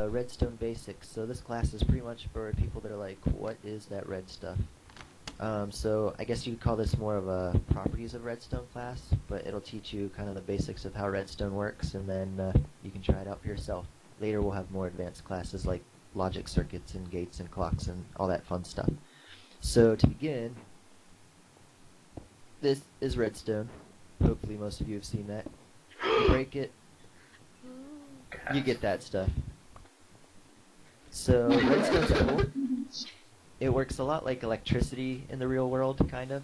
Redstone Basic. So this class is pretty much for people that are like, what is that red stuff? So I guess you could call this more of a properties of redstone class, but it'll teach you kind of the basics of how redstone works, and then you can try it out for yourself. Later we'll have more advanced classes like logic circuits and gates and clocks and all that fun stuff. So to begin, this is redstone. Hopefully most of you have seen that. You break it, you get that stuff. So redstone's cool. It works a lot like electricity in the real world, kind of.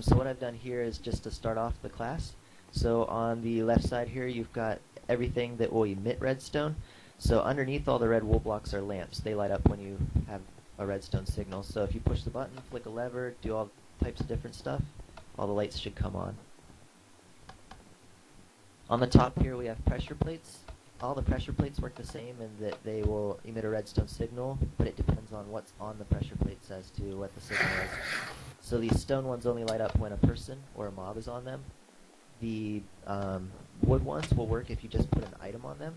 So what I've done here is just to start off the class. So on the left side here, you've got everything that will emit redstone. So underneath all the red wool blocks are lamps. They light up when you have a redstone signal. So if you push the button, flick a lever, do all types of different stuff, all the lights should come on. On the top here we have pressure plates. All the pressure plates work the same in that they will emit a redstone signal, but it depends on what's on the pressure plates as to what the signal is. So these stone ones only light up when a person or a mob is on them. The wood ones will work if you just put an item on them.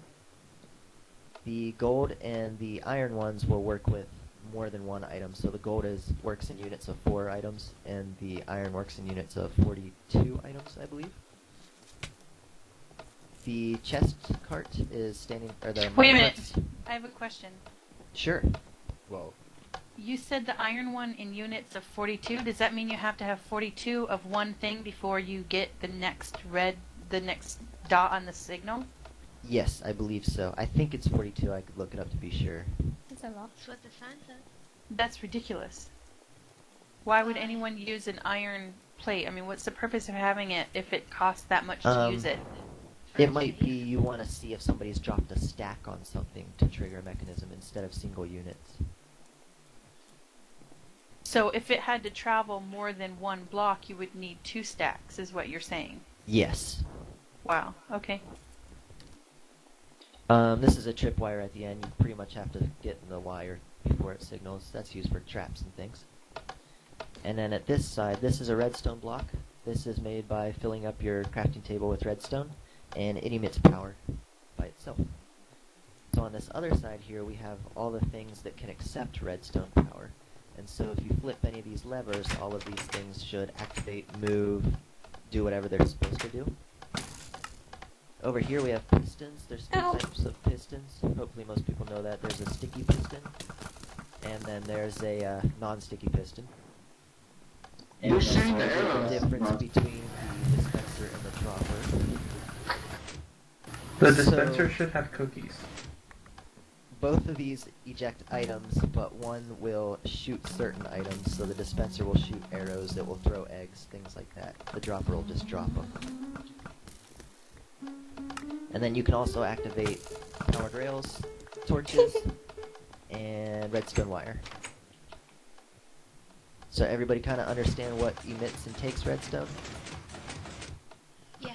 The gold and the iron ones will work with more than one item. So the gold works in units of 4 items, and the iron works in units of 42 items, I believe. The chest cart is standing, or the... Wait a minute, I have a question. Sure. Well, you said the iron one in units of 42. Does that mean you have to have 42 of one thing before you get the next dot on the signal? yes, I believe so. I think it's 42. I could look it up to be sure. That's a lot. That's what the sign says. That's ridiculous. Why would anyone use an iron plate? I mean, what's the purpose of having it if it costs that much to use it? It might be you want to see if somebody's dropped a stack on something to trigger a mechanism instead of single units. So if it had to travel more than one block, you would need 2 stacks, is what you're saying? Yes. Wow, okay. This is a tripwire at the end. You pretty much have to get in the wire before it signals. That's used for traps and things. And then at this side, this is a redstone block. This is made by filling up your crafting table with redstone, and it emits power by itself. So on this other side here, we have all the things that can accept redstone power. And so if you flip any of these levers, all of these things should activate, move, do whatever they're supposed to do. Over here we have pistons. There's 2 types of pistons. Hopefully most people know that. There's a sticky piston, and then there's a non-sticky piston. And there's a difference between the dispenser and the dropper. The dispenser should have cookies. Both of these eject items, but one will shoot certain items. So the dispenser will shoot arrows that will throw eggs, things like that. The dropper will just drop them. And then you can also activate powered rails, torches, and redstone wire. So everybody kind of understand what emits and takes redstone? Yeah.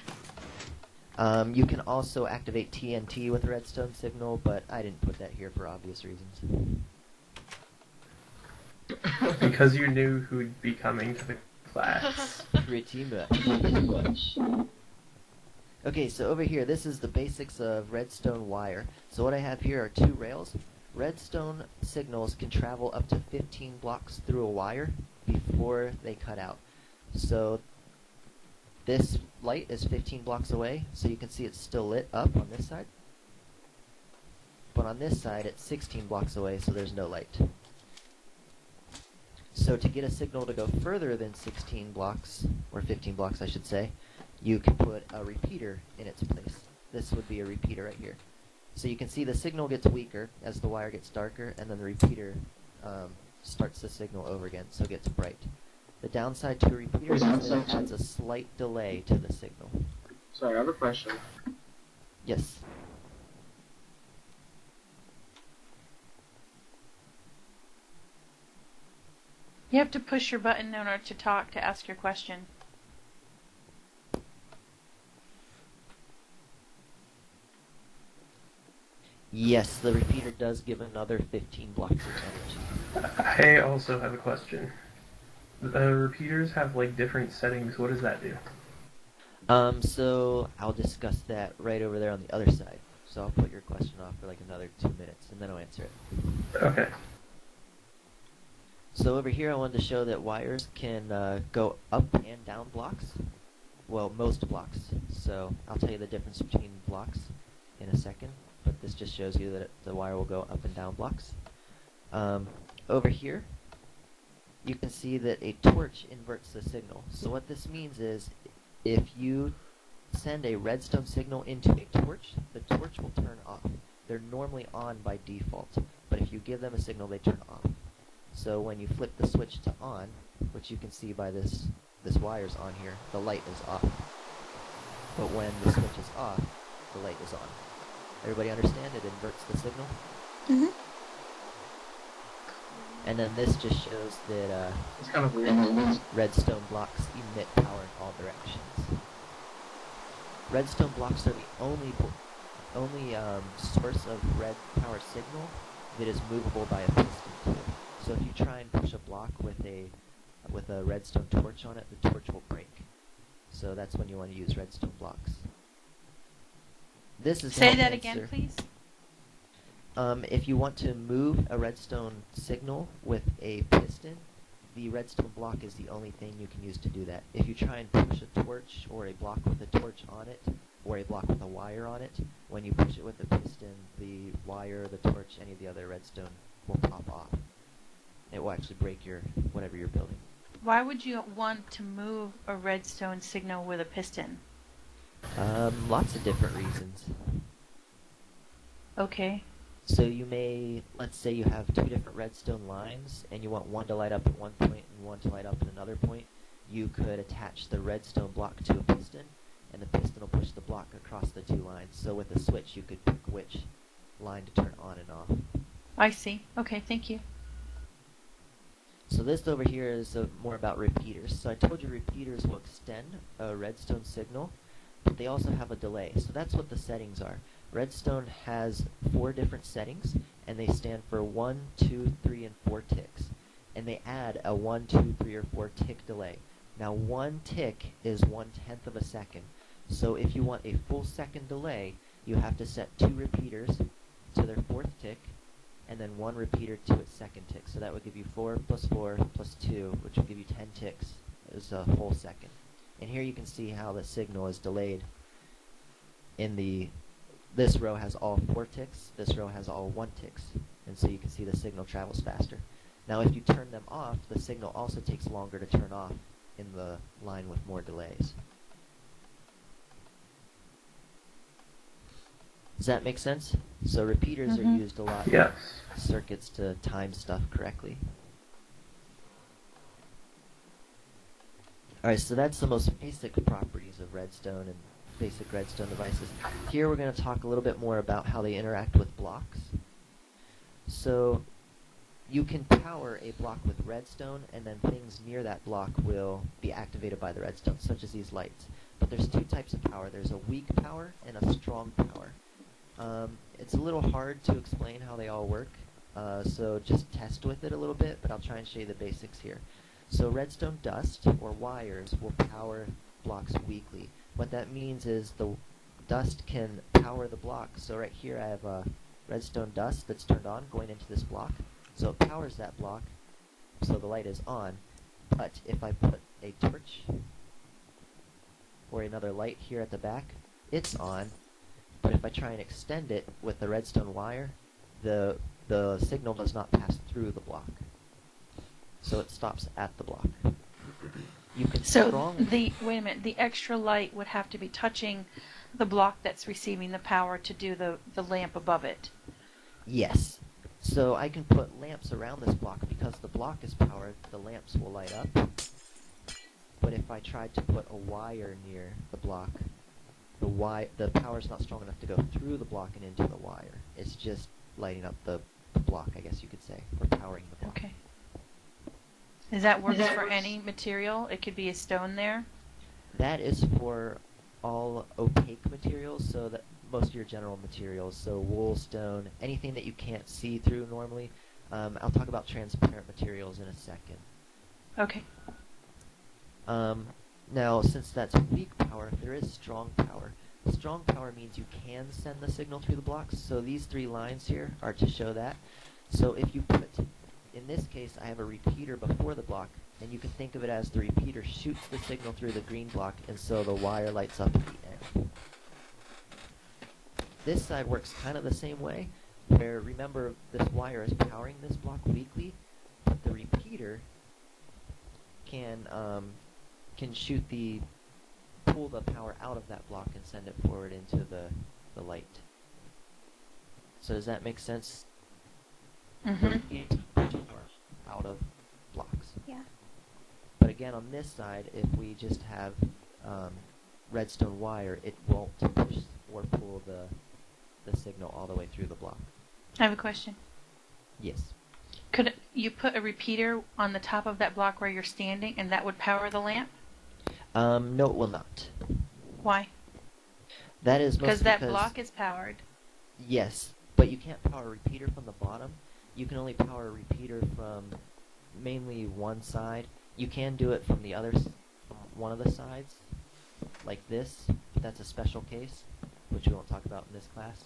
You can also activate TNT with a redstone signal, but I didn't put that here for obvious reasons. Because you knew who'd be coming to the class. Pretty much. Okay, so over here, this is the basics of redstone wire. So what I have here are 2 rails. Redstone signals can travel up to 15 blocks through a wire before they cut out. So this light is 15 blocks away, so you can see it's still lit up on this side. But on this side, it's 16 blocks away, so there's no light. So to get a signal to go further than 16 blocks, or 15 blocks I should say, you can put a repeater in its place. This would be a repeater right here. So you can see the signal gets weaker as the wire gets darker, and then the repeater starts the signal over again, so it gets bright. The downside to a repeater is that it adds a slight delay to the signal. Sorry, I have a question. Yes. You have to push your button in order to talk, to ask your question. Yes, the repeater does give another 15 blocks of energy. I also have a question. The repeaters have like different settings. What does that do? So I'll discuss that right over there on the other side. so I'll put your question off for like another 2 minutes, and then I'll answer it. Okay. So over here I wanted to show that wires can go up and down blocks. Well, most blocks. So I'll tell you the difference between blocks in a second, but this just shows you that the wire will go up and down blocks. Over here, you can see that a torch inverts the signal. So what this means is, if you send a redstone signal into a torch, the torch will turn off. They're normally on by default, but if you give them a signal, they turn off. So when you flip the switch to on, which you can see by this wire's on here, the light is off. But when the switch is off, the light is on. Everybody understand? It inverts the signal? Mm-hmm. And then this just shows that It's kind of weird. redstone blocks emit power in all directions. Redstone blocks are the only source of red power signal that is movable by a piston tool. So if you try and push a block with a redstone torch on it, the torch will break. So that's when you want to use redstone blocks. This is Say how to that answer. again, please. If you want to move a redstone signal with a piston, the redstone block is the only thing you can use to do that. If you try and push a torch or a block with a torch on it, or a block with a wire on it, when you push it with a piston, the wire, the torch, any of the other redstone will pop off. It will actually break whatever you're building. Why would you want to move a redstone signal with a piston? Lots of different reasons. Okay. So you may, let's say you have two different redstone lines, and you want one to light up at one point and one to light up at another point. You could attach the redstone block to a piston, and the piston will push the block across the two lines. So with a switch, you could pick which line to turn on and off. I see. Okay, thank you. So this over here is more about repeaters. So I told you repeaters will extend a redstone signal, but they also have a delay. So that's what the settings are. Redstone has 4 different settings, and they stand for 1, 2, 3, and 4 ticks. And they add a 1, 2, 3, or 4 tick delay. Now 1 tick is 1/10 of a second. So if you want a full second delay, you have to set 2 repeaters to their 4th tick, and then 1 repeater to its 2nd tick. So that would give you 4 plus 4 plus 2, which will give you 10 ticks as a whole second. And here you can see how the signal is delayed. This row has all 4 ticks, this row has all 1 ticks, and so you can see the signal travels faster. Now if you turn them off, the signal also takes longer to turn off in the line with more delays. Does that make sense? So repeaters are used a lot Yes. in circuits to time stuff correctly. Alright, so that's the most basic properties of redstone and basic redstone devices. Here we're going to talk a little bit more about how they interact with blocks. So you can power a block with redstone, and then things near that block will be activated by the redstone, such as these lights. But there's 2 types of power. There's a weak power and a strong power. It's a little hard to explain how they all work, so just test with it a little bit, but I'll try and show you the basics here. So redstone dust, or wires, will power blocks weakly. What that means is the dust can power the block. So right here I have a redstone dust that's turned on going into this block. So it powers that block, so the light is on. But if I put a torch or another light here at the back, it's on. But if I try and extend it with the redstone wire, the signal does not pass through the block. So it stops at the block. You can So wait a minute, the extra light would have to be touching the block that's receiving the power to do the lamp above it. Yes. So I can put lamps around this block. Because the block is powered, the lamps will light up. But if I tried to put a wire near the block, the power's not strong enough to go through the block and into the wire. It's just lighting up the block, I guess you could say, or powering the block. Okay. Does that work for any material? It could be a stone there? That is for all opaque materials, so that most of your general materials, so wool, stone, anything that you can't see through normally. I'll talk about transparent materials in a second. Okay. Now, since that's weak power, there is strong power. Strong power means you can send the signal through the blocks, so these 3 lines here are to show that. So if you put, in this case, I have a repeater before the block, and you can think of it as the repeater shoots the signal through the green block, and so the wire lights up at the end. This side works kind of the same way, where remember this wire is powering this block weakly, but the repeater can pull the power out of that block and send it forward into the light. So does that make sense? Out of blocks. Yeah. But again, on this side, if we just have redstone wire, it won't push or pull the signal all the way through the block. I have a question. Yes. Could you put a repeater on the top of that block where you're standing, and that would power the lamp? No, it will not. Why? That is Because mostly that block is powered. Yes, but you can't power a repeater from the bottom. You can only power a repeater from mainly one side. You can do it from the other, from one of the sides, like this. But that's a special case, which we won't talk about in this class.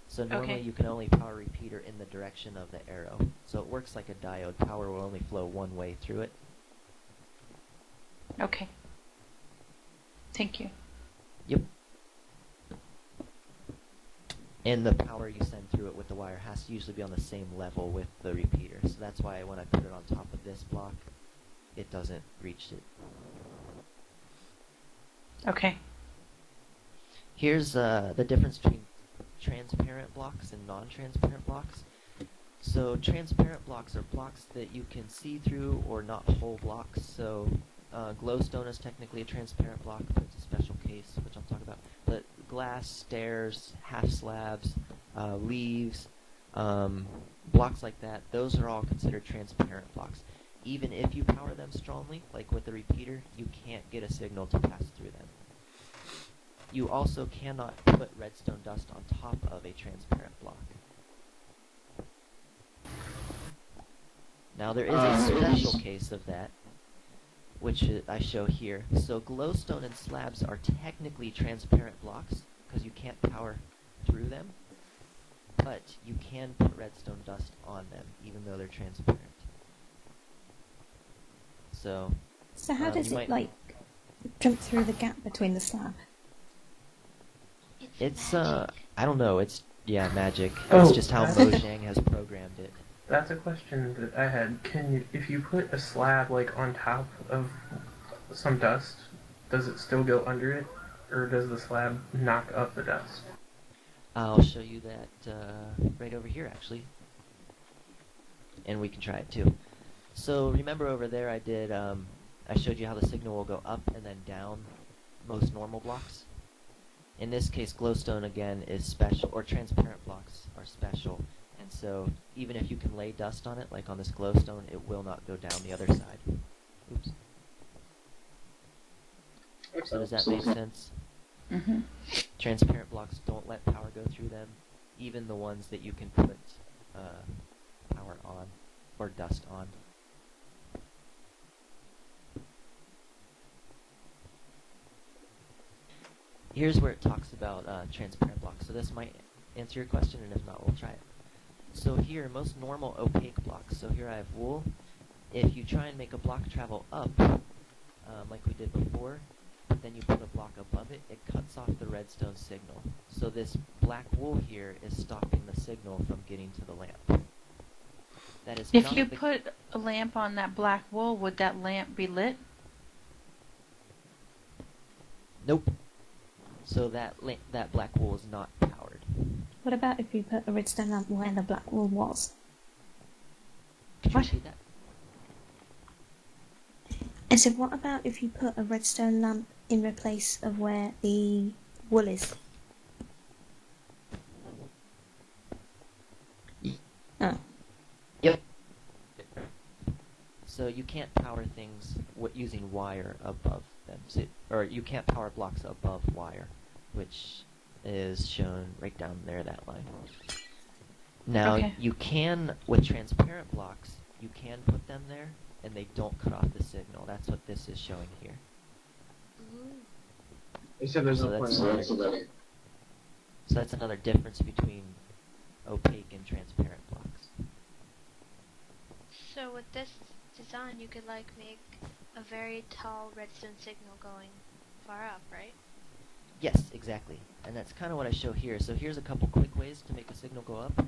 So normally Okay. you can only power a repeater in the direction of the arrow. So it works like a diode. Power will only flow one way through it. Okay. Thank you. Yep. And the power you send through it with the wire has to usually be on the same level with the repeater. So that's why when I put it on top of this block, it doesn't reach it. Okay. Here's the difference between transparent blocks and non-transparent blocks. So transparent blocks are blocks that you can see through or not whole blocks. So glowstone is technically a transparent block, but it's a special case, which I'll talk about. But glass, stairs, half slabs, leaves, blocks like that, those are all considered transparent blocks. Even if you power them strongly, like with the repeater, you can't get a signal to pass through them. You also cannot put redstone dust on top of a transparent block. Now there is a special case of that, which I show here. So glowstone and slabs are technically transparent blocks, because you can't power through them, but you can put redstone dust on them, even though they're transparent. So how does it, like, jump through the gap between the slab? It's I don't know, it's, magic. Oh, It's just how Mojang has programmed it. That's a question that I had. If you put a slab like on top of some dust, does it still go under it, or does the slab knock up the dust? I'll show you that right over here, actually. And we can try it too. So remember over there I did, I showed you how the signal will go up and then down most normal blocks. In this case, glowstone again is special, or transparent blocks are special. And so even if you can lay dust on it, like on this glowstone, it will not go down the other side. Oops. So does that make sense? Mm-hmm. Transparent blocks don't let power go through them, even the ones that you can put power on, or dust on. Here's where it talks about transparent blocks. So this might answer your question, and if not, we'll try it. So here, most normal opaque blocks. So here I have wool. If you try and make a block travel up, like we did before, but then you put a block above it, it cuts off the redstone signal. So this black wool here is stopping the signal from getting to the lamp. That is If not you the put a lamp on that black wool, would that lamp be lit? Nope. So that black wool is not powered. What about if you put a redstone lamp where the black wool was? Could you What? repeat that? I said, what about if you put a redstone lamp in the place of where the wool is? Oh. Yep. So you can't power things using wire above them. So, or you can't power blocks above wire, which is shown right down there, that line. Now, Okay. you can, with transparent blocks, you can put them there, and they don't cut off the signal. That's what this is showing here. You said there's So no point that's in another- it. So that's another difference between opaque and transparent blocks. So with this design, you could like make a very tall redstone signal going far up, right? Yes, exactly. And that's kind of what I show here. So here's a couple quick ways to make a signal go up.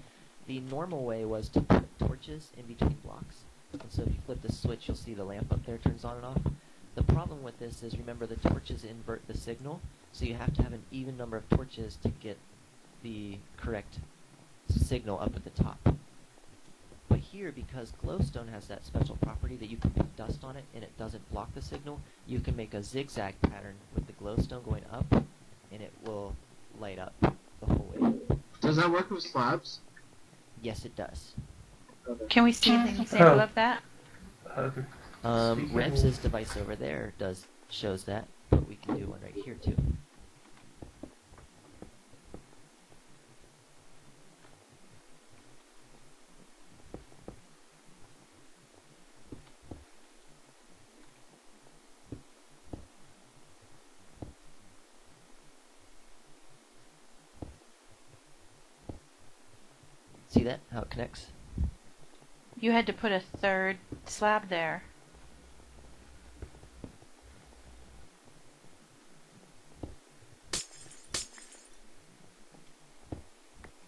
The normal way was to put torches in between blocks. And so if you flip the switch, you'll see the lamp up there turns on and off. The problem with this is, remember, the torches invert the signal, so you have to have an even number of torches to get the correct signal up at the top. But here, because glowstone has that special property that you can put dust on it and it doesn't block the signal, you can make a zigzag pattern with the glowstone going up, and it will light up the whole way. Does that work with slabs? Yes, it does. Okay. Can we see an example of that? Speaking Rams's device over there shows that, but we can do one right here too. See that? How it connects? You had to put a third slab there.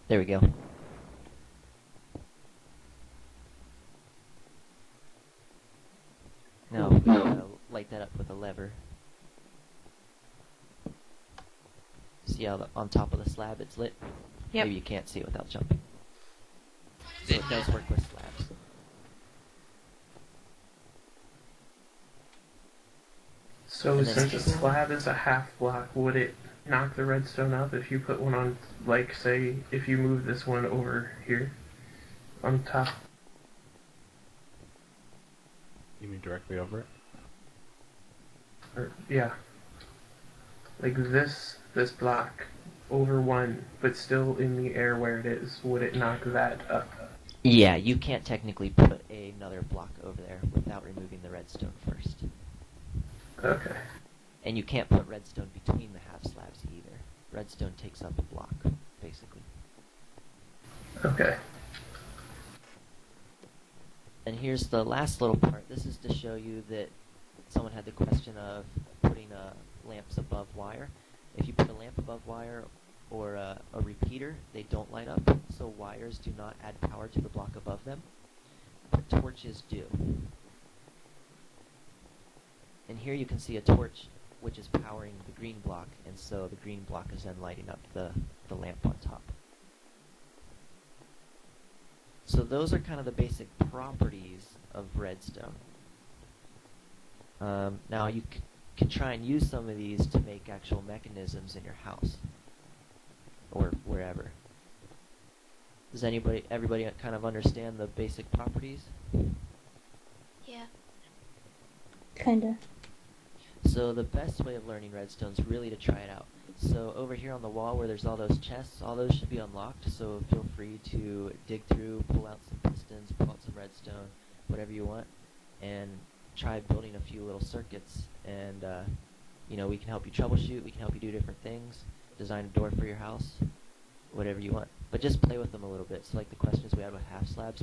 There we go. Now, we gotta light that up with a lever. See how on top of the slab it's lit? Yep. Maybe you can't see it without jumping. So it does work with slabs. So And then since a it's- slab is a half block, would it knock the redstone up if you put one on, like, say, if you move this one over here on top? You mean directly over it? Or, yeah. Like this block over one, but still in the air where it is, would it knock that up? Yeah, you can't technically put another block over there without removing the redstone first. Okay. And you can't put redstone between the half slabs either. Redstone takes up a block, basically. Okay. And here's the last little part. This is to show you that someone had the question of putting lamps above wire. If you put a lamp above wire or a repeater, they don't light up. So wires do not add power to the block above them, but torches do. And here you can see a torch which is powering the green block, and so the green block is then lighting up the lamp on top. So those are kind of the basic properties of redstone. Now you can try and use some of these to make actual mechanisms in your house or wherever. Does everybody kind of understand the basic properties? Yeah. Kinda. So the best way of learning redstone is really to try it out. So over here on the wall where there's all those chests, all those should be unlocked, so feel free to dig through, pull out some pistons, pull out some redstone, whatever you want, and try building a few little circuits. And we can help you troubleshoot, we can help you do different things, design a door for your house, whatever you want. But just play with them a little bit. So like the questions we had with half slabs,